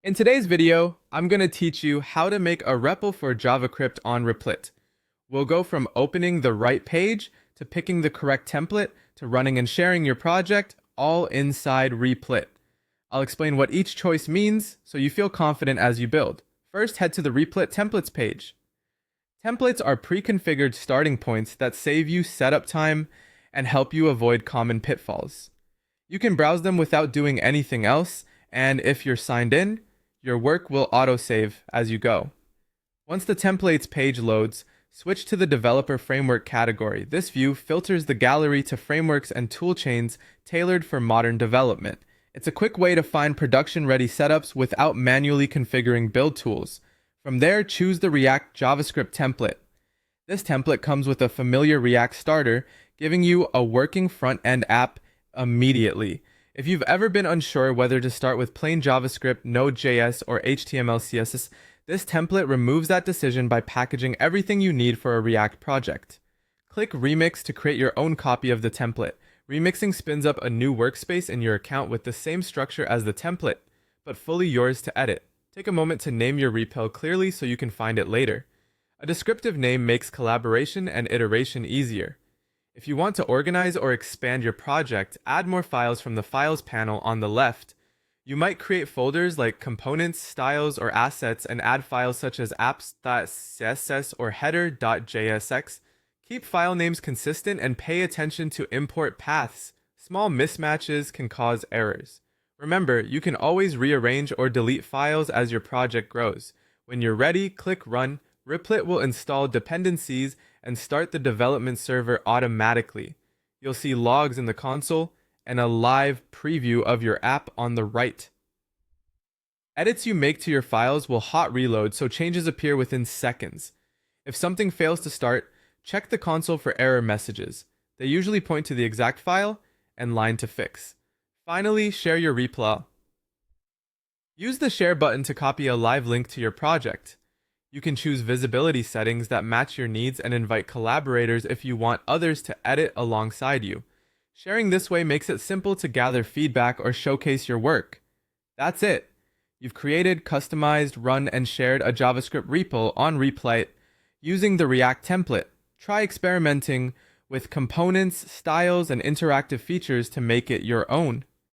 In today's video, I'm going to teach you how to make a REPL for JavaScript on Replit. We'll go from opening the right page to picking the correct template to running and sharing your project all inside Replit. I'll explain what each choice means so you feel confident as you build. First, head to the Replit templates page. Templates are pre-configured starting points that save you setup time and help you avoid common pitfalls. You can browse them without doing anything else, and if you're signed in, your work will autosave as you go. Once the templates page loads, switch to the Developer Framework category. This view filters the gallery to frameworks and toolchains tailored for modern development. It's a quick way to find production-ready setups without manually configuring build tools. From there, choose the React JavaScript template. This template comes with a familiar React starter, giving you a working front-end app immediately. If you've ever been unsure whether to start with plain JavaScript, Node.js, or HTML, CSS, this template removes that decision by packaging everything you need for a React project. Click Remix to create your own copy of the template. Remixing spins up a new workspace in your account with the same structure as the template, but fully yours to edit. Take a moment to name your REPL clearly so you can find it later. A descriptive name makes collaboration and iteration easier. If you want to organize or expand your project, add more files from the Files panel on the left. You might create folders like components, styles, or assets and add files such as apps.css or header.jsx. Keep file names consistent and pay attention to import paths. Small mismatches can cause errors. Remember, you can always rearrange or delete files as your project grows. When you're ready, click Run. Replit will install dependencies and start the development server automatically. You'll see logs in the console and a live preview of your app on the right. Edits you make to your files will hot reload, so changes appear within seconds. If something fails to start, check the console for error messages. They usually point to the exact file and line to fix. Finally, share your REPL. Use the share button to copy a live link to your project. You can choose visibility settings that match your needs and invite collaborators if you want others to edit alongside you. Sharing this way makes it simple to gather feedback or showcase your work. That's it. You've created, customized, run, and shared a JavaScript REPL on Replit using the React template. Try experimenting with components, styles, and interactive features to make it your own.